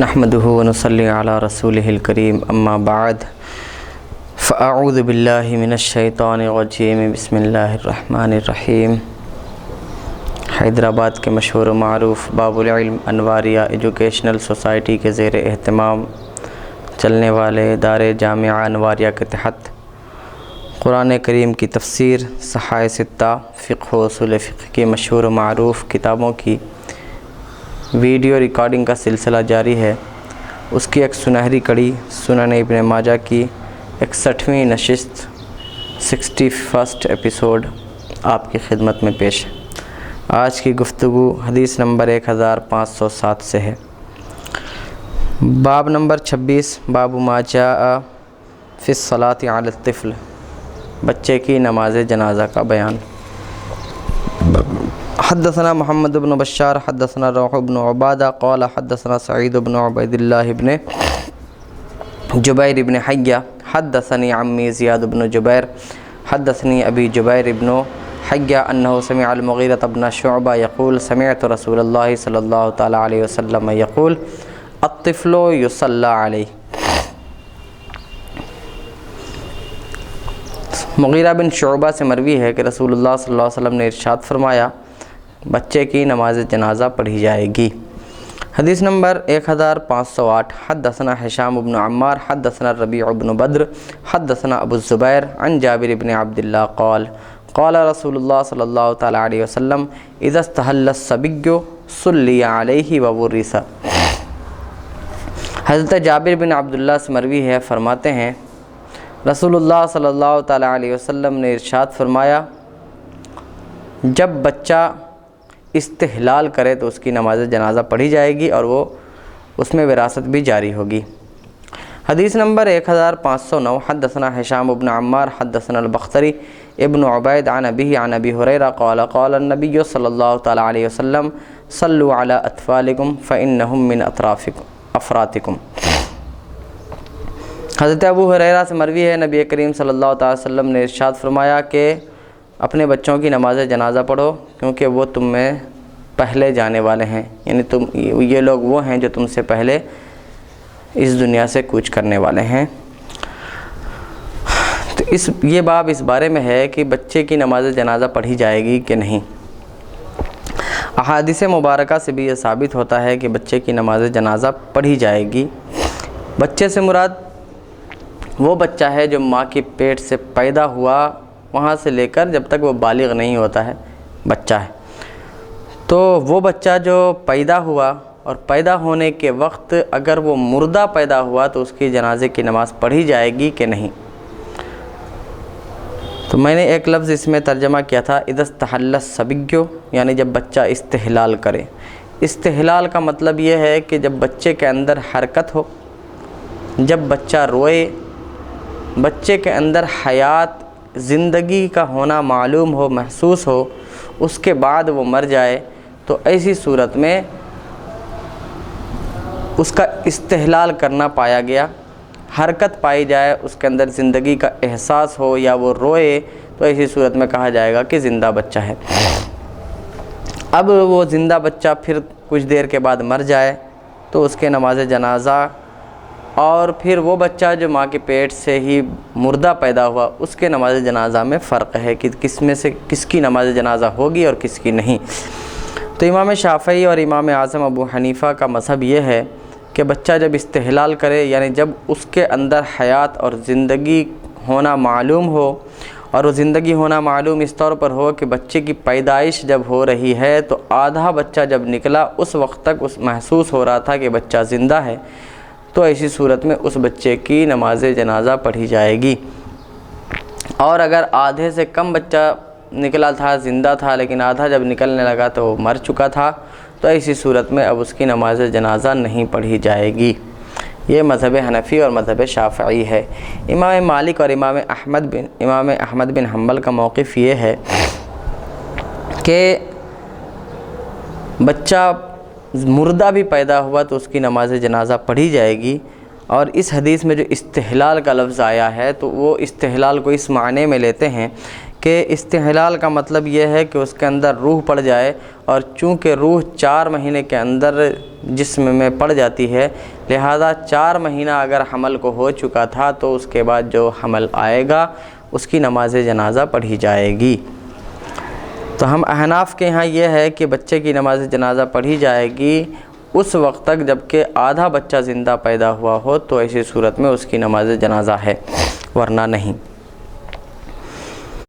نحمده ونصلي على رسوله الكريم اما بعد فاعوذ بالله من الشیطان الرجیم بسم اللہ الرحمن الرحیم۔ حیدرآباد کے مشہور و معروف باب العلم انواریہ ایجوکیشنل سوسائٹی کے زیر اہتمام چلنے والے دار جامعہ انواریہ کے تحت قرآن کریم کی تفسیر صحائح ستہ فقہ و اصول فقہ کی مشہور و معروف کتابوں کی ویڈیو ریکارڈنگ کا سلسلہ جاری ہے۔ اس کی ایک سنہری کڑی سنن ابن ماجہ کی 61ویں نشست 61 ایپیسوڈ آپ کی خدمت میں پیش ہے۔ آج کی گفتگو حدیث نمبر 1507 سے ہے۔ باب نمبر 26 باب ما جاء فی الصلاۃ علی الطفل، بچے کی نماز جنازہ کا بیان۔ حدثنا محمد بن بشار حدثنا روح بن عبادہ قال حدثنا سعید بن عبید اللہ بن جبیر بن حیہ حدثنی عمی زیاد بن جبیر حدثنی ابی جبیر بن حیہ انہ سمع المغیرۃ بن شعبہ یقول سمعت رسول اللہ صلی اللہ تعالی علیہ وسلم یقول الطفل یصلی علیہ۔ مغیرہ بن شعبہ سے مروی ہے کہ رسول اللہ صلی اللہ علیہ وسلم نے ارشاد فرمایا بچے کی نماز جنازہ پڑھی جائے گی۔ حدیث نمبر 1508 حدثنا حشام بن عمار حدثنا ربیع بن بدر حدثنا ابو الزبیر عن جابر بن عبداللہ قال قال رسول اللہ صلی اللہ تعالی علیہ وسلم اذا استحل الصبی صلی علیہ وورث۔ حضرت جابر بن عبداللہ سے مروی ہے، فرماتے ہیں رسول اللہ صلی اللہ تعالی علیہ وسلم نے ارشاد فرمایا جب بچہ استحلال کرے تو اس کی نماز جنازہ پڑھی جائے گی اور وہ اس میں وراثت بھی جاری ہوگی۔ حدیث نمبر 1509 حدثنا حشام بن عمار حدثنا البختری ابن عبید عن ابیہ عن ابی ہریرہ قال قال النبی صلی اللہ تعالی علیہ وسلم صلوا علی اطفالکم فانہم من افراتکم۔ حضرت ابو ہریرہ سے مروی ہے، نبی کریم صلی اللہ تعالی وسلم نے ارشاد فرمایا کہ اپنے بچوں کی نماز جنازہ پڑھو کیونکہ وہ تم میں پہلے جانے والے ہیں، یعنی یہ لوگ وہ ہیں جو تم سے پہلے اس دنیا سے کوچ کرنے والے ہیں۔ تو یہ باب اس بارے میں ہے کہ بچے کی نماز جنازہ پڑھی جائے گی کہ نہیں۔ احادیث مبارکہ سے بھی یہ ثابت ہوتا ہے کہ بچے کی نماز جنازہ پڑھی جائے گی۔ بچے سے مراد وہ بچہ ہے جو ماں کے پیٹ سے پیدا ہوا، وہاں سے لے کر جب تک وہ بالغ نہیں ہوتا ہے بچہ ہے۔ تو وہ بچہ جو پیدا ہوا اور پیدا ہونے کے وقت اگر وہ مردہ پیدا ہوا تو اس کی جنازے کی نماز پڑھی جائے گی کہ نہیں۔ تو میں نے ایک لفظ اس میں ترجمہ کیا تھا اذا استحل الصبی، یعنی جب بچہ استحلال کرے۔ استحلال کا مطلب یہ ہے کہ جب بچے کے اندر حرکت ہو، جب بچہ روئے، بچے کے اندر حیات زندگی کا ہونا معلوم ہو، محسوس ہو، اس کے بعد وہ مر جائے تو ایسی صورت میں اس کا استحلال کرنا پایا گیا، حرکت پائی جائے، اس کے اندر زندگی کا احساس ہو یا وہ روئے تو ایسی صورت میں کہا جائے گا کہ زندہ بچہ ہے۔ اب وہ زندہ بچہ پھر کچھ دیر کے بعد مر جائے تو اس کے نماز جنازہ اور پھر وہ بچہ جو ماں کے پیٹ سے ہی مردہ پیدا ہوا اس کے نماز جنازہ میں فرق ہے کہ کس میں سے کس کی نماز جنازہ ہوگی اور کس کی نہیں۔ تو امام شافعی اور امام اعظم ابو حنیفہ کا مذہب یہ ہے کہ بچہ جب استحلال کرے، یعنی جب اس کے اندر حیات اور زندگی ہونا معلوم ہو، اور وہ زندگی ہونا معلوم اس طور پر ہو کہ بچے کی پیدائش جب ہو رہی ہے تو آدھا بچہ جب نکلا اس وقت تک اس محسوس ہو رہا تھا کہ بچہ زندہ ہے، تو ایسی صورت میں اس بچے کی نماز جنازہ پڑھی جائے گی۔ اور اگر آدھے سے کم بچہ نکلا تھا، زندہ تھا، لیکن آدھا جب نکلنے لگا تو وہ مر چکا تھا، تو ایسی صورت میں اب اس کی نماز جنازہ نہیں پڑھی جائے گی۔ یہ مذہب حنفی اور مذہب شافعی ہے۔ امام مالک اور امام احمد بن حنبل کا موقف یہ ہے کہ بچہ مردہ بھی پیدا ہوا تو اس کی نماز جنازہ پڑھی جائے گی، اور اس حدیث میں جو استحلال کا لفظ آیا ہے تو وہ استحلال کو اس معنی میں لیتے ہیں کہ استحلال کا مطلب یہ ہے کہ اس کے اندر روح پڑ جائے، اور چونکہ روح 4 مہینے کے اندر جسم میں پڑ جاتی ہے، لہذا 4 مہینہ اگر حمل کو ہو چکا تھا تو اس کے بعد جو حمل آئے گا اس کی نماز جنازہ پڑھی جائے گی۔ تو ہم احناف کے ہاں یہ ہے کہ بچے کی نماز جنازہ پڑھی جائے گی اس وقت تک جب کہ آدھا بچہ زندہ پیدا ہوا ہو، تو ایسی صورت میں اس کی نماز جنازہ ہے، ورنہ نہیں۔